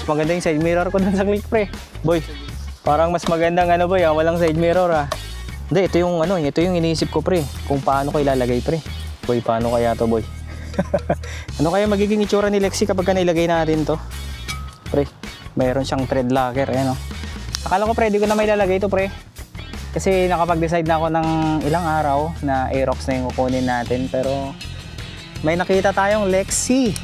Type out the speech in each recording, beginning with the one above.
maganda yung side mirror ko dun sa click pre. Boy, parang mas magandang ano boy, walang side mirror ah. Hindi, ito yung ano, ito yung iniisip ko pre, kung paano ko ilalagay pre. Boy, paano kaya to boy? Ano kaya magiging itsura ni Lexi kapag nailagay natin to? Pre, mayroon siyang thread locker, ayan oh. Akala ko pre, di ko na may lalagay to pre. Kasi nakapag-decide na ako ng ilang araw na Aerox na yung kukunin natin. Pero may nakita tayong Lexi.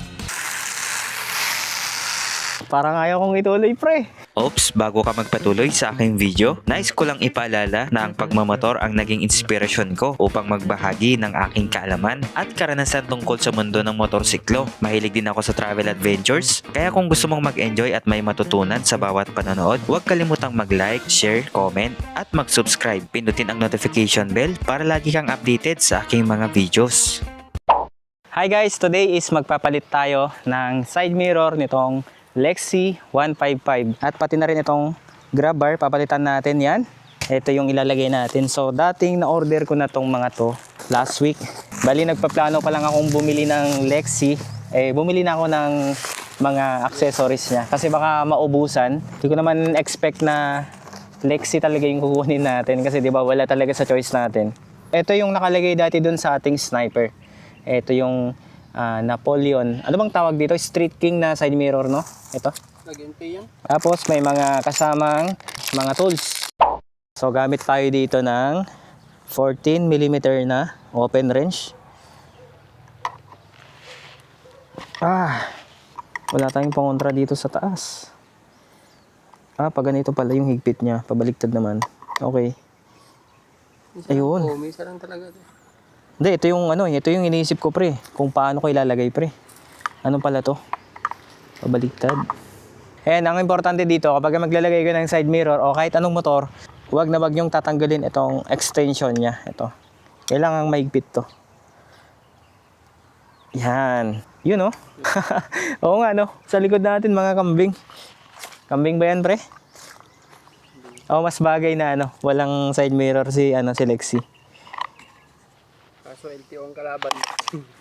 Parang ayaw kong ituloy pre. Oops, bago ka magpatuloy sa aking video, nais ko lang ipaalala na ang pagmamotor ang naging inspirasyon ko upang magbahagi ng aking kaalaman at karanasan tungkol sa mundo ng motorsiklo. Mahilig din ako sa travel adventures, kaya kung gusto mong mag-enjoy at may matutunan sa bawat panonood, huwag kalimutang mag-like, share, comment at mag-subscribe. Pindutin ang notification bell para lagi kang updated sa aking mga videos. Hi guys, today is magpapalit tayo ng side mirror nitong Lexi 155 at pati na rin itong grab bar, papalitan natin yan. Ito yung ilalagay natin. So dating na-order ko na tong mga to last week. Bali nagpaplano pa lang akong bumili ng Lexi. Bumili na ako ng mga accessories niya kasi baka maubusan. Hindi ko naman expect na Lexi talaga yung kukunin natin kasi di ba wala talaga sa choice natin. Ito yung nakalagay dati dun sa ating sniper. Ito yung Napoleon. Ano bang tawag dito? Street King na side mirror, no? Ito. Nag-NP yan? Tapos may mga kasamang mga tools. So gamit tayo dito ng 14mm na open range. Wala tayong pangontra dito sa taas. Pag ganito pala yung higpit niya. Pabaliktad naman. Okay. Ayun. May isa lang talaga ito. Hindi, ito yung ano, ito yung iniisip ko pre, kung paano ko ilalagay pre. Ano pala to? Pabaliktad. Ayan, ang importante dito, kapag maglalagay ka ng side mirror o kahit anong motor, huwag na wag yung tatanggalin itong extension niya. Ito. Kailangang maigpit to. Yan. Yun oh. Oo nga no, sa likod natin mga kambing. Kambing ba yan pre? Mas bagay na ano, walang side mirror si Lexi. Kaso LTO ang kalaban.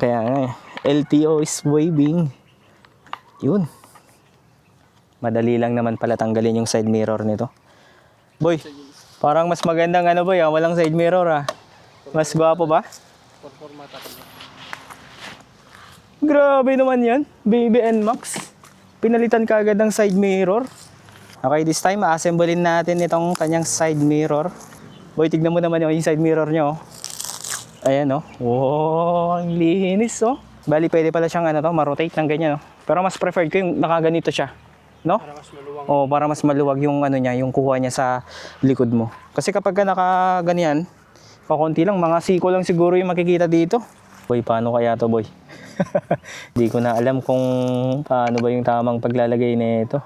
Kaya nga LTO is waving. Yun. Madali lang naman pala tanggalin yung side mirror nito. Boy, parang mas magandang ano boy, walang side mirror ah. Mas gwapo ba? Forformata ko. Grabe naman yan, Baby NMAX. Pinalitan ka agad ng side mirror. Okay, this time assemblein natin itong kanyang side mirror. Boy, tignan mo naman yung side mirror nyo. Ayan oh. Wow, ang linis oh. Bali pwede pala siyang ma-rotate ng ganyan oh. Pero mas preferred ko yung nakaganito siya, no? Para mas maluwang. Para mas maluwag yung niya, yung kuha niya sa likod mo. Kasi kapag ka nakaganyan, pakunti lang, mga siko lang siguro yung makikita dito. Boy, paano kaya to boy? Hindi ko na alam kung paano ba yung tamang paglalagay nito.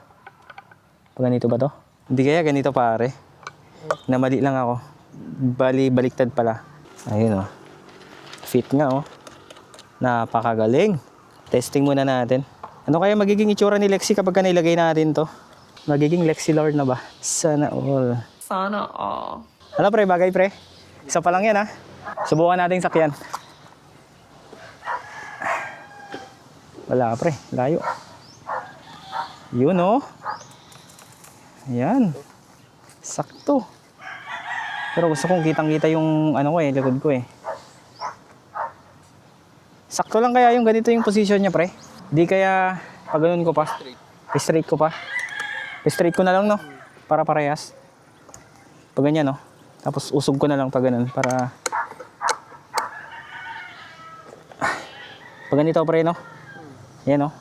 Pag ganito ba to? Hindi kaya ganito pare. Namali lang ako. Bali baliktad pala. Ayun oh. Fit nga oh. Napakagaling. Testing muna natin. Ano kaya magiging itsura ni Lexi kapag nailagay natin to? Magiging Lexi Lord na ba? Sana all. Sana all. Ano pre, bagay pre? Isa pa lang yan ha. Subukan nating sakyan. Wala pre, layo. Yun oh. Ayan. Sakto. Pero gusto kong kitang-kita yung likod ko eh. Sakto lang kaya yung ganito yung position niya pre. Di kaya pag ganun ko pa. Straight ko pa. Straight ko na lang no. Para parehas. Pag ganyan no. Tapos usog ko na lang pag ganun. Para pag ganito pre no. Yan no.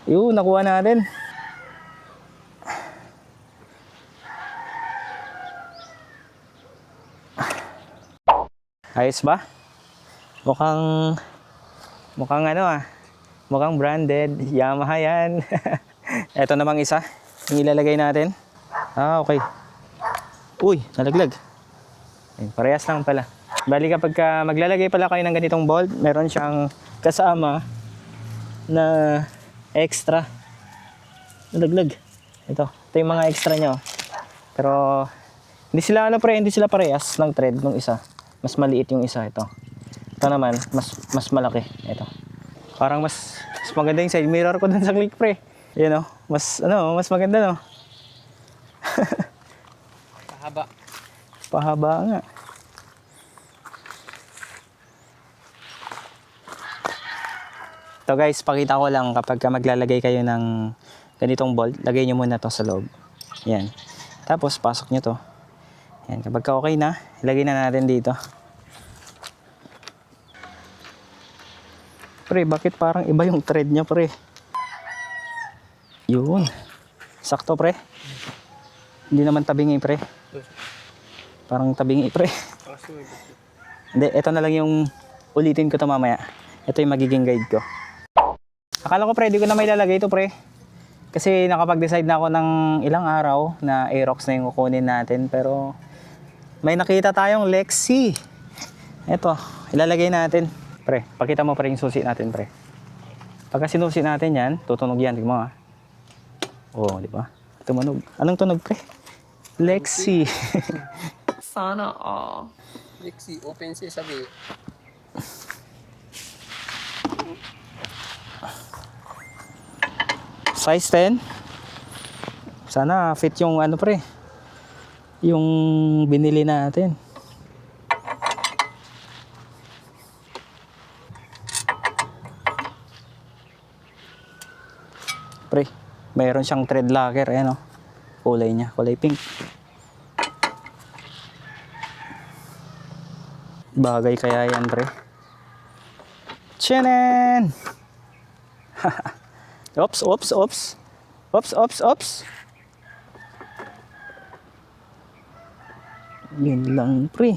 Yun, nakuha natin. Ayos ba? Mukhang mukhang branded. Yamaha yan. Ito namang isa. Yung ilalagay natin. Okay. Uy, nalaglag. Parehas lang pala. Bali kapag maglalagay pala kayo ng ganitong bolt, meron siyang kasama na extra. Nalaglag. Ito yung mga extra nyo. Pero hindi sila parehas ng thread ng isa. Mas maliit yung isa ito. Ito naman, mas malaki. Ito. Parang mas maganda yung side mirror ko dun sa click pre. Yan oh. Mas maganda no. Pahaba. Pahaba nga. So guys, pakita ko lang kapag ka maglalagay kayo ng ganitong bolt, lagay nyo muna to sa loob. Yan. Tapos pasok nyo to. Yan. Kapag ka okay na, ilagay na natin dito. Pre, bakit parang iba yung thread niya, pre? Yun. Sakto, pre. Hindi naman tabingi, pre. Parang tabingi, pre. Kaso Hindi, ito na lang yung ulitin ko to mamaya. Ito yung magiging guide ko. Akala ko, pre, di ko na may lalagay ito, pre. Kasi nakapag-decide na ako ng ilang araw na Aerox na yung kukunin natin. Pero may nakita tayong Lexi. Ito, ilalagay natin. Pre, pakita mo pre yung susi natin, pre. Pagka sinusi natin yan, tutunog yan. Tignan mo ha. Oo, di ba? Tumunog. Anong tunog, pre? Lexi. Sana all. Lexi, open sesame. Size 10. Sana fit yung ano, pre. Yung binili natin. Pre, mayroon siyang thread locker. Ayan o. Kulay niya. Kulay pink. Bagay kaya yan, pre. Tchanan! Oops, oops, oops. Oops, oops, oops. Yun lang, pre.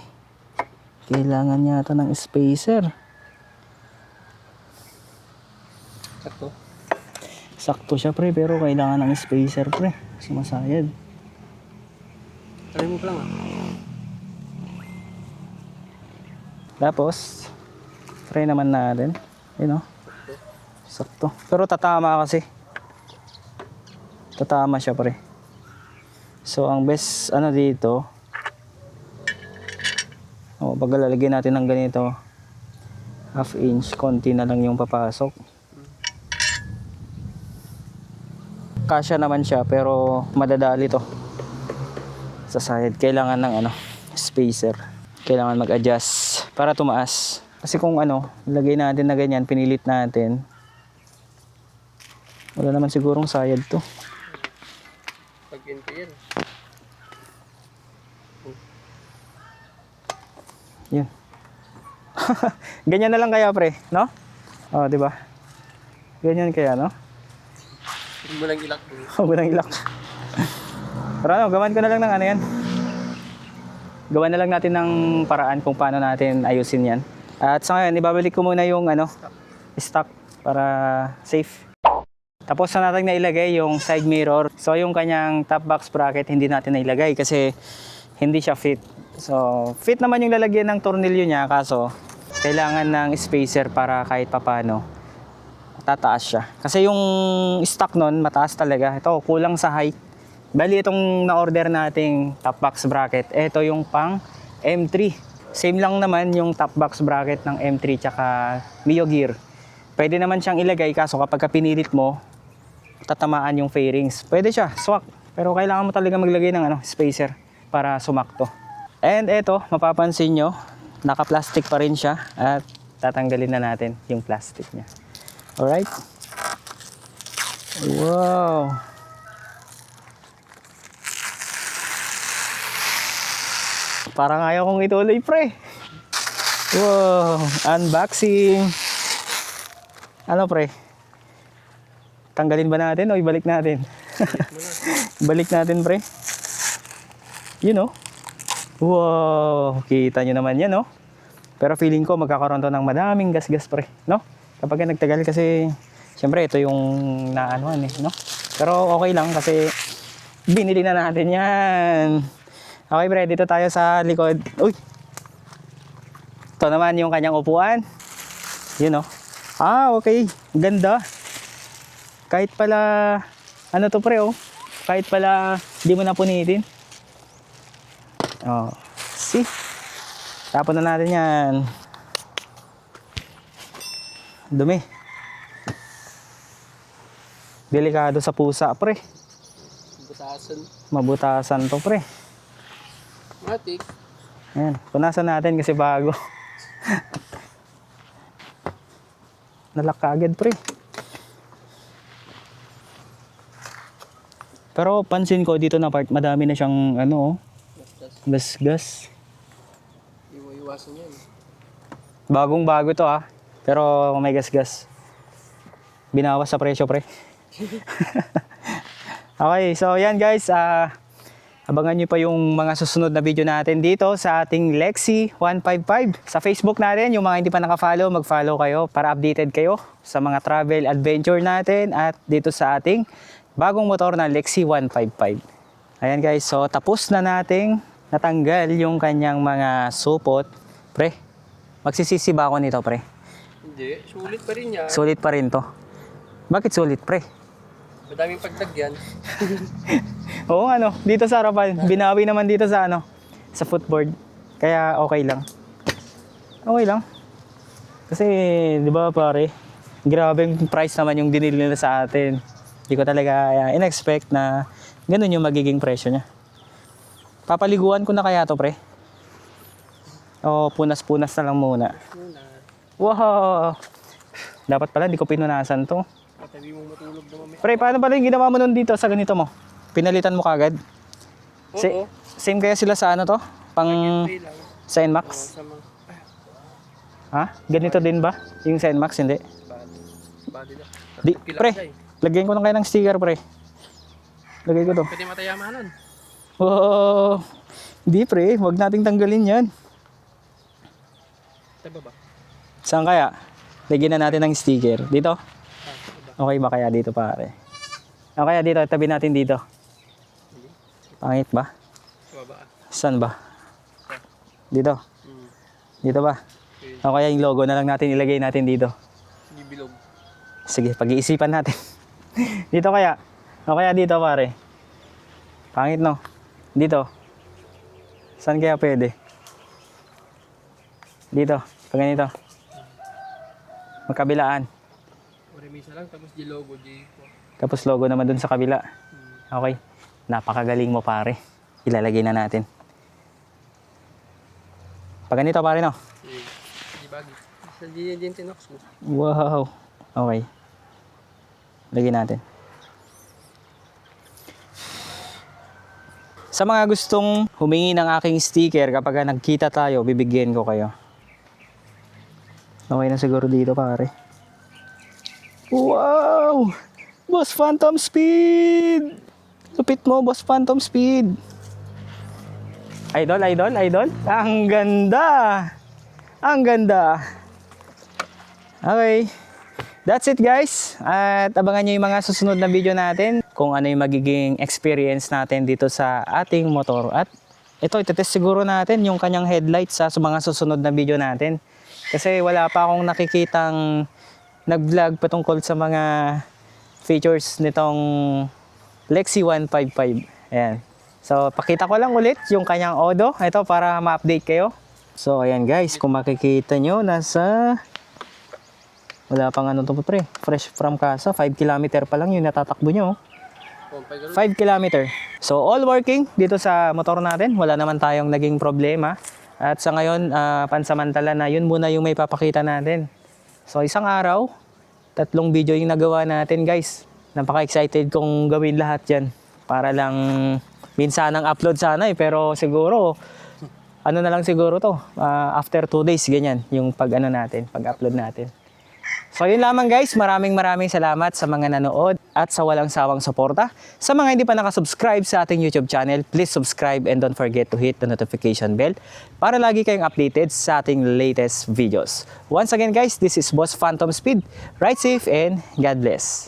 Kailangan yata ng spacer. Sakto. Sakto siya, pre, pero kailangan ng spacer, pre. Sumasayad. Try mo pa lang ah. Tapos, try naman natin. Yun, oh. Sakto. Pero tatama kasi. Tatama siya, pre. So, ang best, ano dito, pag lalagyan natin ng ganito, 1/2 inch, konti na lang yung papasok. Kasya naman siya, pero madadali to. Sa side, kailangan ng spacer. Kailangan mag-adjust para tumaas. Kasi kung lagay natin na ganyan, pinilit natin, wala naman sigurong sayad to. Pag NPL. Yun. Ganyan na lang kaya, pre, no? Oh, di ba? Ganyan kaya, no? Huwag mo lang ilak. Huwag mo nang ilak. Pero gawan ko na lang ng yan. Gawan na lang natin ng paraan kung paano natin ayusin yan. At sa ngayon, ibabalik ko muna yung stock para safe. Tapos na natin nailagay yung side mirror. So yung kanyang top box bracket hindi natin nailagay kasi hindi siya fit. So fit naman yung lalagyan ng tornilyo niya, kaso kailangan ng spacer para kahit papano tataas siya. Kasi yung stock nun mataas talaga. Ito kulang sa height. Bali itong na-order nating top box bracket, ito yung pang M3. Same lang naman yung top box bracket ng M3 tsaka Mio Gear. Pwede naman siyang ilagay, kaso kapag pinilit mo, tatamaan yung fairings. Pwede siya, swak. Pero kailangan mo talaga maglagay ng spacer para sumakto. And eto, mapapansin nyo, naka-plastic pa rin siya at tatanggalin na natin yung plastic niya. Alright? Wow! Parang ayaw kong ituloy, pre. Wow! Unboxing! Ano, pre? Tanggalin ba natin o ibalik natin? Balik natin, pre. You know? Wow! Kita nyo naman yan, no? Pero feeling ko magkakaroon to ng madaming gas-gas, pre. No? Kapag nagtagal kasi, syempre ito yung naanoan eh, no? Pero okay lang kasi binili na natin yan. Okay, pre. Dito tayo sa likod. Uy! Ito naman yung kanyang upuan. You know? Ah, okay. Ganda. Kahit pala, ano to, pre, oh. Kahit pala, di mo na punitin. Oh, see? Tapon na natin yan. Dumi. Delikado sa pusa, pre. Butasan. Mabutasan to, pre. Matik. Ayan, punasan natin kasi bago. Nalak ka agad, pre. Pero pansin ko dito na part, madami na siyang ano, gas-gas. Iwasan yan. Bagong bago to ah. Pero may gas-gas. Binawas sa presyo, pre. Okay, so yan guys. Abangan nyo pa yung mga susunod na video natin dito sa ating Lexi 155. Sa Facebook natin, yung mga hindi pa nakafollow, mag-follow kayo para updated kayo sa mga travel adventure natin at dito sa ating bagong motor na Lexi 155. Ayan guys, so tapos na nating natanggal yung kanyang mga supot. Pre, magsisisi ba ako nito, pre? Hindi, sulit pa rin yan. Sulit pa rin to. Bakit sulit, pre? Madaming pagtagyan. Oo nga no, dito sa harapan. Binawi naman dito sa ano, sa footboard. Kaya okay lang. Okay lang. Kasi, di ba pare, grabeng price naman yung dinili nila sa atin. Hindi ko talaga in-expect na ganun yung magiging presyo niya. Papaliguan ko na kaya to, pre? O punas-punas na lang muna. Wow! Dapat pala, hindi ko pinunasan to. Patabi mong matulog na mamaya. Pre, paano pala yung ginawa mo nun dito sa ganito mo? Pinalitan mo kagad? Oo. Same kaya sila sa ano to? Pang Pay lang. sa Oo, NMAX? sa mga Ha? Ganito din ba? Yung sa NMAX, hindi? body. Body na. Di, Kila pre, siya eh. lagyan ko na kayo ng sticker, pre. Lagay ko to. Pwede matayamanan. Wow! Hindi, pre. Huwag nating tanggalin yan. Taba ba? Saan kaya? Lagyan na natin ng sticker. Dito? Okay ba kaya dito, pare? O kaya dito, tabi natin dito. Pangit ba? Baba. Saan ba? Dito? Hmm. Dito ba? O kaya yung logo na lang natin ilagay natin dito. Hindi bilog. Sige, pag-iisipan natin. Dito kaya? O kaya dito, pare? Pangit, no? Dito? Saan kaya pwede? Dito, pag ganito. Magkabilaan. Orimisa lang, tapos di logo, di... Tapos logo naman dun sa kabila. Okay. Napakagaling mo, pare. Ilalagay na natin. Pag ganito, pare, no? Di bagay. Sa din tinox mo. Wow. Okay. Lagyan natin. Sa mga gustong humingi ng aking sticker, kapag nagkita tayo, bibigyan ko kayo. Okay na siguro dito, pare. Wow! Boss Phantom Speed! Lupit mo, Boss Phantom Speed. Idol, idol, idol. Ang ganda! Ang ganda! Okay. That's it, guys. At abangan nyo yung mga susunod na video natin kung ano yung magiging experience natin dito sa ating motor. At ito, itetest siguro natin yung kanyang headlights sa mga susunod na video natin. Kasi wala pa akong nakikitang nag-vlog patungkol sa mga features nitong Lexi 155. Ayan. So, pakita ko lang ulit yung kanyang odo. Ito, para ma-update kayo. So, ayan guys, kung makikita nyo, nasa... Wala pang ano to, pre. Fresh from casa. 5 km pa lang yung natatakbo nyo. 5 km. So, all working dito sa motor natin. Wala naman tayong naging problema. At sa ngayon, pansamantala na yun muna yung may papakita natin. So, isang araw, 3 video yung nagawa natin, guys. Napaka-excited kong gawin lahat yan. Para lang minsan ang upload sana eh. Pero siguro, ano na lang siguro to. After 2 days, ganyan. Yung pag-ano natin, pag-upload natin. So yun lamang guys, maraming salamat sa mga nanood at sa walang sawang suporta. Sa mga hindi pa nakasubscribe sa ating YouTube channel, please subscribe and don't forget to hit the notification bell para lagi kayong updated sa ating latest videos. Once again guys, this is Boss Phantom Speed. Ride safe and God bless.